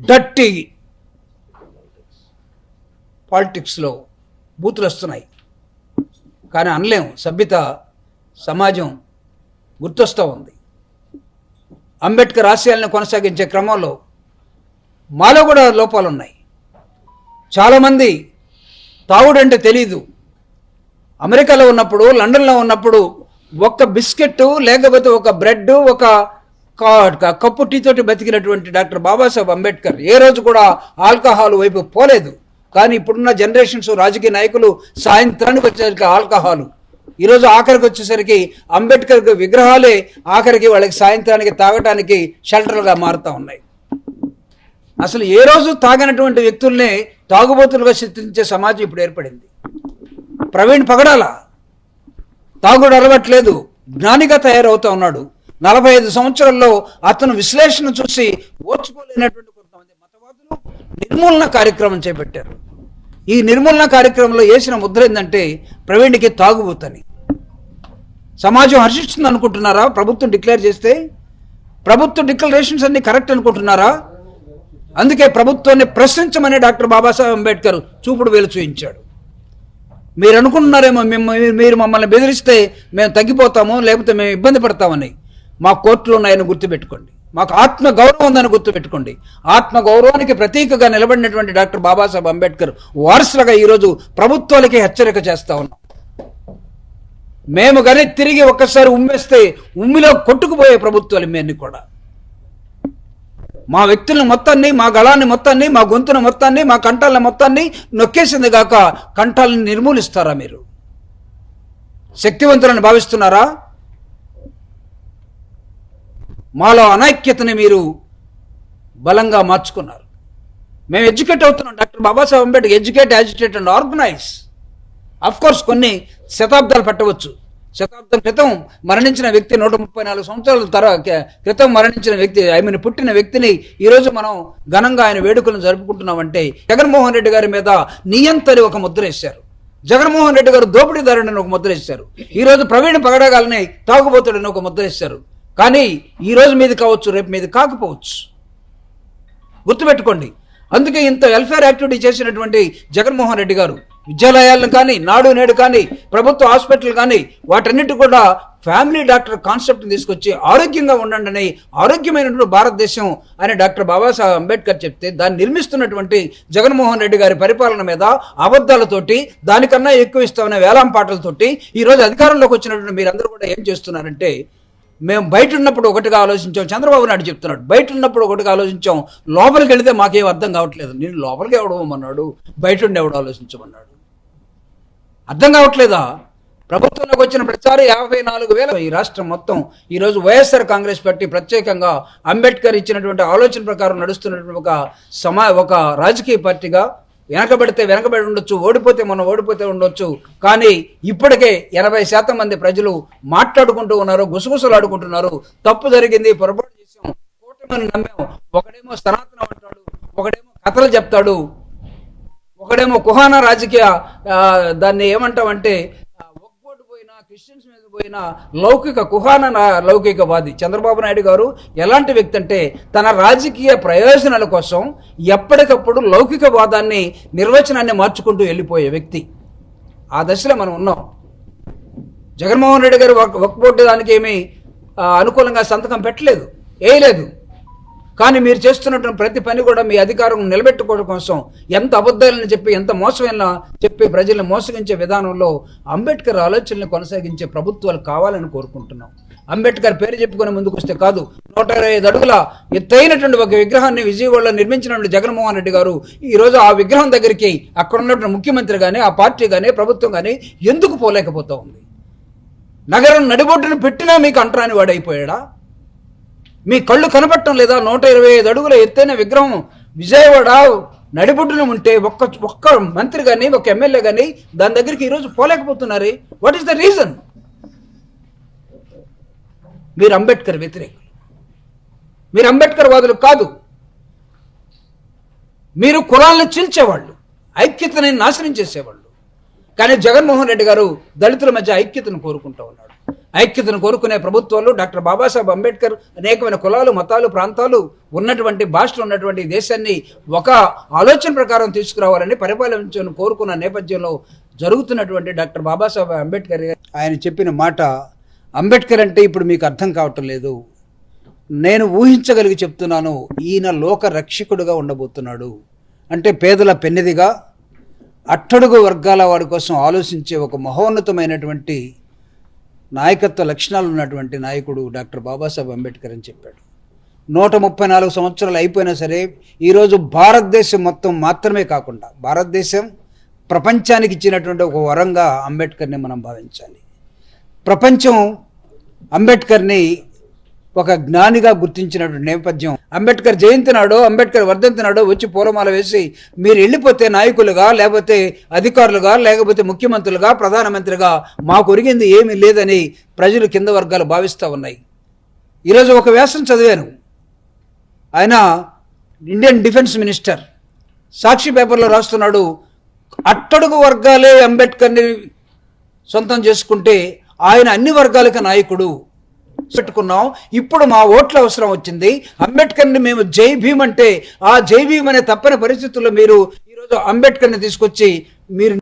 Dirty పాలిటిక్స్లో బూతులు వస్తున్నాయి, కానీ అనలేము. సభ్యత సమాజం గుర్తొస్తూ ఉంది. అంబేద్కర్ ఆశయాలను కొనసాగించే క్రమంలో మాలో కూడా లోపాలు ఉన్నాయి. చాలామంది తాగుడంటే తెలీదు. అమెరికాలో ఉన్నప్పుడు, లండన్లో ఉన్నప్పుడు ఒక్క బిస్కెట్ లేకపోతే ఒక బ్రెడ్, ఒక కప్పు టీ తోటి బతికినటువంటి డాక్టర్ బాబాసాహెబ్ అంబేద్కర్ ఏ రోజు కూడా ఆల్కహాల్ వైపు పోలేదు. కానీ ఇప్పుడున్న జనరేషన్స్, రాజకీయ నాయకులు సాయంత్రానికి వచ్చేసరికి ఆల్కహాలు, ఈరోజు ఆఖరికి వచ్చేసరికి అంబేద్కర్ విగ్రహాలే ఆఖరికి వాళ్ళకి సాయంత్రానికి తాగటానికి షెల్టర్లుగా మారుతూ ఉన్నాయి. అసలు ఏ రోజు తాగినటువంటి వ్యక్తుల్నే తాగుబోతులుగా చిత్రించే సమాజం ఇప్పుడు ఏర్పడింది. ప్రవీణ్ పగడాల తాగుడు అలవాట్లేదు, జ్ఞానిగా తయారవుతూ ఉన్నాడు. 45 సంవత్సరాల్లో అతను విశ్లేషణ చూసి ఓర్చుకోలేనటువంటి కొంతమంది మతవాదులు నిర్మూలన కార్యక్రమం చేపట్టారు. ఈ నిర్మూలన కార్యక్రమంలో వేసిన ముద్ర ఏంటంటే ప్రవీణ్కి తాగుబోతని. సమాజం హర్షిస్తుంది అనుకుంటున్నారా? ప్రభుత్వం డిక్లేర్ చేస్తే ప్రభుత్వ డిక్లరేషన్స్ అన్ని కరెక్ట్ అనుకుంటున్నారా? అందుకే ప్రభుత్వాన్ని ప్రశ్నించమని డాక్టర్ బాబాసాహెబ్ అంబేద్కర్ చూపుడు వేలు చూయించాడు. మీరు అనుకుంటున్నారేమో మీరు మమ్మల్ని బెదిరిస్తే మేము తగ్గిపోతాము, లేకపోతే మేము ఇబ్బంది పడతామని. మా కోర్టులు ఉన్నాయని గుర్తుపెట్టుకోండి. మాకు ఆత్మ గౌరవం ఉందని గుర్తుపెట్టుకోండి. ఆత్మ గౌరవానికి ప్రతీకగా నిలబడినటువంటి డాక్టర్ బాబాసాహెబ్ అంబేద్కర్ వారసులుగా ఈరోజు ప్రభుత్వాలకి హెచ్చరిక చేస్తా ఉన్నాం. మేము కానీ తిరిగి ఒక్కసారి ఉమ్మేస్తే ఉమ్మిలో కొట్టుకుపోయే ప్రభుత్వాలు ఇవన్నీ కూడా. మా వ్యక్తులను మొత్తాన్ని, మా గళాన్ని మొత్తాన్ని, మా గొంతును మొత్తాన్ని, మా కంఠాలను మొత్తాన్ని నొక్కేసింది గాక కంఠాలను నిర్మూలిస్తారా? మీరు శక్తివంతులను భావిస్తున్నారా? మాలో అనైక్యతని మీరు బలంగా మార్చుకున్నారు. మేము ఎడ్యుకేట్ అవుతున్నాం. Doctor Babasaheb Ambedkar educate, agitate and organise. Of course కొన్ని శతాబ్దాలు పట్టవచ్చు. శతాబ్దం క్రితం మరణించిన వ్యక్తి, 134 సంవత్సరాల క్రితం మరణించిన వ్యక్తి, పుట్టిన వ్యక్తిని ఈరోజు మనం ఘనంగా ఆయన వేడుకలను జరుపుకుంటున్నామంటే జగన్మోహన్ రెడ్డి గారి మీద నియంతని ఒక ముద్ర వేశారు. జగన్మోహన్ రెడ్డి గారు దోపిడీదారుడని ఒక ముద్ర వేశారు. ఈరోజు ప్రవీణ్ పగడగాలని తాగుబోతుడని ఒక ముద్ర వేశారు. కానీ ఈరోజు మీది కావచ్చు, రేపు మీది కాకపోవచ్చు. గుర్తుపెట్టుకోండి. అందుకే ఇంత వెల్ఫేర్ యాక్టివిటీ చేసినటువంటి జగన్మోహన్ రెడ్డి గారు విద్యాలయాలను కానీ, నాడు నేడు కానీ, ప్రభుత్వ హాస్పిటల్ కానీ వాటన్నిటి కూడా ఫ్యామిలీ డాక్టర్ కాన్సెప్ట్ని తీసుకొచ్చి ఆరోగ్యంగా ఉండండి అని, ఆరోగ్యమైనటువంటి భారతదేశం అని డాక్టర్ బాబాసాహెబ్ అంబేద్కర్ చెప్తే దాన్ని నిర్మిస్తున్నటువంటి జగన్మోహన్ రెడ్డి గారి పరిపాలన మీద అబద్ధాలతోటి, దానికన్నా ఎక్కువ ఇస్తామనే వేలాంపాటలతోటి ఈరోజు అధికారంలోకి వచ్చినటువంటి మీరందరూ కూడా ఏం చేస్తున్నారంటే, మేము బయట ఉన్నప్పుడు ఒకటిగా ఆలోచించాం. చంద్రబాబు నాయుడు చెప్తున్నాడు, బయట ఉన్నప్పుడు ఒకటిగా ఆలోచించాం, లోపలికి వెళితే మాకేం అర్థం కావట్లేదు. నేను లోపలికి ఎవడమన్నాడు, బయట ఉండి ఎవడు ఆలోచించమన్నాడు? అర్థం కావట్లేదా? ప్రభుత్వంలోకి వచ్చిన ప్రతిసారి 54,000 ఈ రాష్ట్రం మొత్తం ఈరోజు వైఎస్ఆర్ కాంగ్రెస్ పార్టీ ప్రత్యేకంగా అంబేద్కర్ ఇచ్చినటువంటి ఆలోచన ప్రకారం నడుస్తున్నటువంటి ఒక రాజకీయ పార్టీగా వెనకబడి ఉండొచ్చు, ఓడిపోతే మనం ఓడిపోతే ఉండొచ్చు. కానీ ఇప్పటికే 80% మంది ప్రజలు మాట్లాడుకుంటూ ఉన్నారు, గుసగుసలాడుకుంటున్నారు. తప్పు జరిగింది, పొరపాటు చేసాం, కూటమిని నమ్మాం. ఒకడేమో సనాతనం అంటాడు, ఒకడేమో కథలు చెప్తాడు, ఒకడేమో కుహాన రాజకీయ దాన్ని ఏమంటామంటే ఒక్కోటి పోయినా, క్రిస్టియన్స్ మీద పోయినా కుహాన లౌకికవాది. చంద్రబాబు నాయుడు గారు ఎలాంటి వ్యక్తి అంటే తన రాజకీయ ప్రయోజనాల కోసం ఎప్పటికప్పుడు లౌకికవాదాన్ని, నిర్వచనాన్ని మార్చుకుంటూ వెళ్ళిపోయే వ్యక్తి. ఆ దశలో మనం ఉన్నాం. జగన్మోహన్ రెడ్డి గారు వక్ఫ్ బోర్డు దానికి ఏమీ అనుకూలంగా సంతకం పెట్టలేదు, వేయలేదు. కానీ మీరు చేస్తున్నటువంటి ప్రతి పని కూడా మీ అధికారం నిలబెట్టుకోవడం కోసం ఎంత అబద్ధాలని చెప్పి, ఎంత మోసమైన చెప్పి ప్రజల్ని మోసగించే విధానంలో అంబేద్కర్ ఆలోచనలు కొనసాగించే ప్రభుత్వాలు కావాలని కోరుకుంటున్నాం. అంబేద్కర్ పేరు చెప్పుకొని ముందుకు వస్తే కాదు, 125 అడుగుల ఎత్తైనటువంటి ఒక విగ్రహాన్ని విజయవాడలో నిర్మించినటువంటి జగన్మోహన్ రెడ్డి గారు ఈరోజు ఆ విగ్రహం దగ్గరికి అక్కడ ఉన్నటువంటి ముఖ్యమంత్రి కానీ, ఆ పార్టీ కానీ, ప్రభుత్వం కానీ ఎందుకు పోలేకపోతా ఉంది? నగరం నడిబొడ్డును పెట్టినా మీకు అంటరాని వాడైపోయాడా? మీ కళ్ళు కనపడటం లేదా? 125 అడుగుల ఎత్తైన విగ్రహం విజయవాడ నడిబొడ్డున ఉంటే ఒక్క మంత్రి కానీ, ఒక ఎమ్మెల్యే కానీ దాని దగ్గరికి ఈరోజు పోలేకపోతున్నారు. What is the reason? మీరు అంబేద్కర్ వ్యతిరేకులు, మీరు అంబేద్కర్ వాదులు కాదు. మీరు కులాలను చీల్చేవాళ్ళు, ఐక్యతని నాశనం చేసేవాళ్ళు. కానీ జగన్మోహన్ రెడ్డి గారు దళితుల మధ్య ఐక్యతను కోరుకుంటూ ఉన్నాడు. ఐక్యతను కోరుకునే ప్రభుత్వాలు, డాక్టర్ బాబాసాహెబ్ అంబేద్కర్ అనేకమైన కులాలు, మతాలు, ప్రాంతాలు ఉన్నటువంటి భాషలు ఉన్నటువంటి దేశాన్ని ఒక ఆలోచన ప్రకారం తీసుకురావాలని పరిపాలించని కోరుకున్న నేపథ్యంలో జరుగుతున్నటువంటి డాక్టర్ బాబాసాహెబ్ అంబేద్కర్ ఆయన చెప్పిన మాట, అంబేద్కర్ అంటే ఇప్పుడు మీకు అర్థం కావటం లేదు, నేను ఊహించగలిగి చెప్తున్నాను, ఈయన లోక రక్షకుడుగా ఉండబోతున్నాడు. అంటే పేదల పెన్నిదిగా, అట్టడుగు వర్గాల వాడి కోసం ఆలోచించే ఒక మహోన్నతమైనటువంటి నాయకత్వ లక్షణాలు ఉన్నటువంటి నాయకుడు డాక్టర్ బాబాసాహెబ్ అంబేద్కర్ అని చెప్పాడు. 134 సంవత్సరాలు అయిపోయినా సరే ఈరోజు భారతదేశం మొత్తం మాత్రమే కాకుండా భారతదేశం ప్రపంచానికి ఇచ్చినటువంటి ఒక వరంగా అంబేద్కర్ని మనం భావించాలి. ప్రపంచం అంబేద్కర్ని ఒక జ్ఞానిగా గుర్తించినటువంటి నేపథ్యం. అంబేద్కర్ జయంతి నాడో, అంబేద్కర్ వర్ధంతి నాడో వచ్చి పూలమాల వేసి మీరు వెళ్ళిపోతే నాయకులుగా, లేకపోతే అధికారులుగా, లేకపోతే ముఖ్యమంత్రులుగా, ప్రధానమంత్రిగా మాకు ఒరిగింది ఏమీ లేదని ప్రజలు కింద వర్గాలు భావిస్తూ ఉన్నాయి. ఈరోజు ఒక వ్యాసం చదివాను, ఆయన ఇండియన్ డిఫెన్స్ మినిస్టర్ సాక్షి పేపర్లో రాస్తున్నాడు, అట్టడుగు వర్గాలే అంబేద్కర్ని సొంతం చేసుకుంటే ఆయన అన్ని వర్గాలకు నాయకుడు పెట్టుకున్నాం, ఇప్పుడు మా ఓట్ల అవసరం వచ్చింది, అంబేద్కర్ని మేము జై భీమ్ అంటే ఆ జై భీమ్ అనే తప్పని పరిస్థితుల్లో మీరు ఈరోజు అంబేద్కర్ని తీసుకొచ్చి మీరు